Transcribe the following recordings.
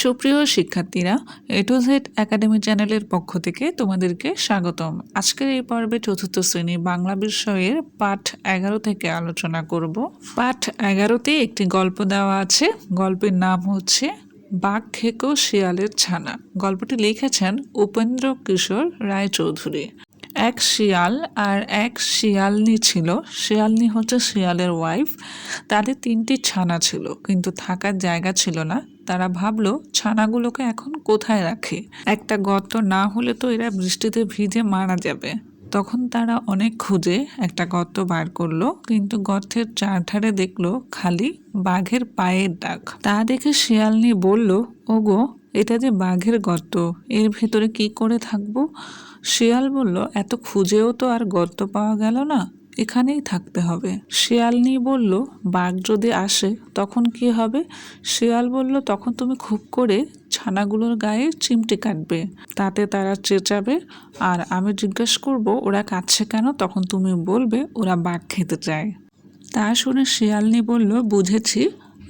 সুপ্রিয় শিক্ষার্থীরা, এ to Z academy চ্যানেলের পক্ষ থেকে তোমাদেরকে স্বাগতম। আজকের এই পর্বে চতুর্থ শ্রেণী বাংলা বিষয়ের পাঠ 11 থেকে আলোচনা করব। পাঠ 11তে একটি গল্প দেওয়া আছে। গল্পের নাম হচ্ছে বাঘ খেকো শিয়ালের ছানা। গল্পটি লিখেছেন উপেন্দ্র কিশোর রায়চৌধুরী। এক শিয়াল আর এক শিয়ালনি ছিল। শিয়ালনি হচ্ছে শিয়ালের ওয়াইফ। তাদের 3টি ছানা ছিল, কিন্তু থাকার জায়গা ছিল না। তারা ভাবলো ছানাগুলোকে এখন কোথায় রাখে। একটা গর্ত না হলে তো এরা বৃষ্টিতে ভিজে মারা যাবে। তখন তারা অনেক খুঁজে একটা গর্ত বার করলো, কিন্তু গর্তের চারধারে দেখলো খালি বাঘের পায়ের দাগ। তা দেখে শিয়ালনি বলল, ওগো, এটা যে বাঘের গর্ত, এর ভেতরে কি করে থাকবো? শিয়াল বলল, এত খুঁজেও তো আর গর্ত পাওয়া গেল না, এখানেই থাকতে হবে। শিয়ালনি বলল, বাঘ যদি আসে তখন কি হবে? শিয়াল বলল, তখন তুমি খুব করে ছানাগুলোর গায়ে চিমটি কাটবে, তাতে তারা চেঁচাবে, আর আমি জিজ্ঞেস করব ওরা কাটছে কেন, তখন তুমি বলবে ওরা বাঘ খেতে চায়। তা শুনে শিয়ালনি বলল, বুঝেছি,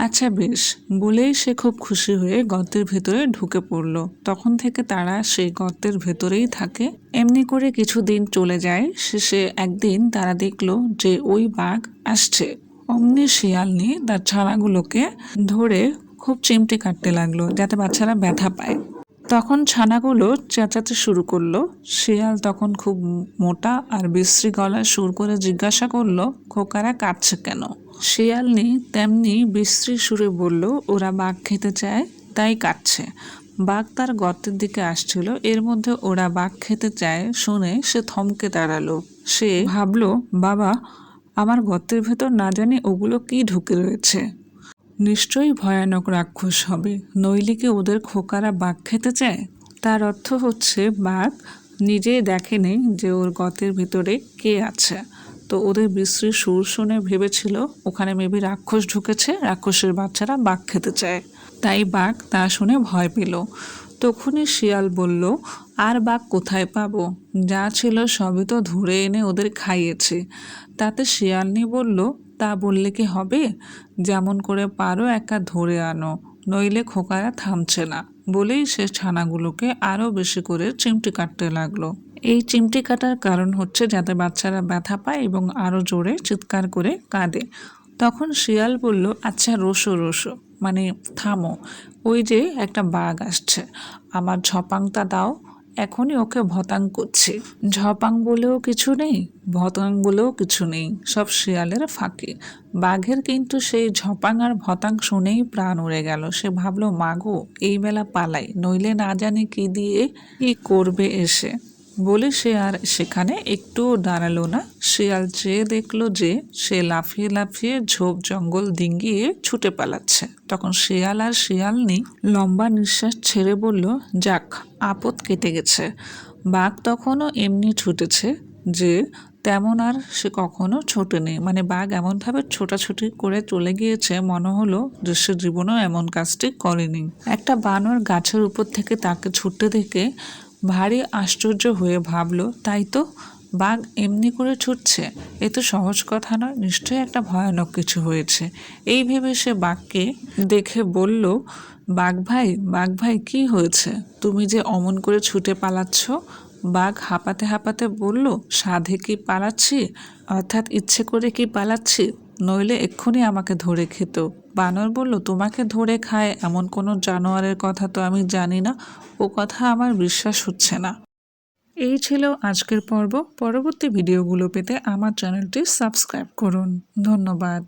আচ্ছা বেশ। বলেই সে খুব খুশি হয়ে গর্তের ভেতরে ঢুকে পড়ল। তখন থেকে তারা সেই গর্তের ভেতরেই থাকে। এমনি করে কিছুদিন চলে যায়। শেষে একদিন তারা দেখলো যে ওই বাঘ আসছে। অমনি শিয়ালনি তার ছানাগুলোকে ধরে খুব চিমটি কাটতে লাগলো, যাতে বাচ্চারা ব্যথা পায়। তখন ছানাগুলো চেঁচাতে শুরু করলো। শিয়াল তখন খুব মোটা আর বিশ্রী গলায় সুর করে জিজ্ঞাসা করলো, খোকারা কাঁদছে কেন? শিয়ালনি তেমনি বিশ্রী সুরে বলল, ওরা বাঘ খেতে চায়, তাই কাঁদছে। বাঘ তার গর্তের দিকে আসছিল, এর মধ্যে ওরা বাঘ খেতে চায় শুনে সে থমকে দাঁড়ালো। সে ভাবলো, বাবা, আমার গর্তের ভেতর না জানি ওগুলো কি ঢুকে রয়েছে। নিশ্চয়ই ভয়ানক রাক্ষস হবে, নইলে কি ওদের খোকারা বাঘ খেতে চায়? তার অর্থ হচ্ছে বাঘ নিজেই দেখেনি যে ওর গর্তের ভিতরে কে আছে। তো ওদের বিশ্রী সুর শুনে ভেবেছিল ওখানে মেবি রাক্ষস ঢুকেছে, রাক্ষসের বাচ্চারা বাঘ খেতে চায়। তাই বাঘ তা শুনে ভয় পেল। তখনই শিয়াল বলল, আর বাঘ কোথায় পাবো? যা ছিল সবই তো ধরে এনে ওদের খাইয়েছে। তাতে শিয়ালনি বলল, তা বললে কি হবে? যেমন করে পারো একা ধরে আনো, নইলে খোকারা থামছে না। বলেই সে ছানাগুলোকে আরো বেশি করে চিমটি কাটতে লাগলো। এই চিমটি কাটার কারণ হচ্ছে যাতে বাচ্চারা ব্যথা পায় এবং আরো জোরে চিৎকার করে কাঁদে। তখন শিয়াল বলল, আচ্ছা রোসো রোসো, মানে থামো, ওই যে একটা বাঘ আসছে, আমার ঝপাংটা দাও, এখনই ওকে ভতাং করছি। ঝপাং বলেও কিছু নেই, ভতাং বলেও কিছু নেই, সব শিয়ালের ফাঁকি। বাঘের কিন্তু সেই ঝপাং আর ভতাং শুনেই প্রাণ উড়ে গেল। সে ভাবলো, মাগো, এই বেলা পালাই, নইলে না জানি কি দিয়ে কি করবে এসে। বলে সে আর সেখানে একটুও দাঁড়ালো না। শিয়াল চেয়ে দেখলো যে সে লাফিয়ে লাফিয়ে ঝোপ জঙ্গল ডিঙ্গিয়ে ছুটে পালাচ্ছে। তখন শিয়াল আর শিয়ালনি লম্বা নিঃশ্বাস ছেড়ে বলল, যাক, আপদ কেটে গেছে। বাঘ তখনও এমনি ছুটেছে যে তেমন আর সে কখনো ছোটেনি। মানে বাঘ এমনভাবে ছোটাছুটি করে চলে গিয়েছে, মনে হলো যে সে জীবনেও এমন কাজটি করেনি। একটা বানর গাছের উপর থেকে তাকে ছুটতে দেখে ভারী আশ্চর্য হয়ে ভাবলো, তাই তো, বাঘ এমনি করে ছুটছে, এ তো সহজ কথা নয়, নিশ্চয়ই একটা ভয়ানক কিছু হয়েছে। এই ভেবে সে বাঘকে দেখে বলল, বাঘ ভাই, কি হয়েছে? তুমি যে অমন করে ছুটে পালাচ্ছ? বাঘ হাঁপাতে হাঁপাতে বলল, সাধে কি পালাচ্ছি, অর্থাৎ ইচ্ছে করে কি পালাচ্ছি, নইলে এক্ষুনি আমাকে ধরে খেত। বানর বলল, তোমাকে ধরে খায় এমন কোনো জানোয়ারের কথা তো আমি জানি না, ও কথা আমার বিশ্বাস হচ্ছে না। এই ছিল আজকের পর্ব। পরবর্তী ভিডিওগুলো পেতে আমার চ্যানেলটি সাবস্ক্রাইব করুন। ধন্যবাদ।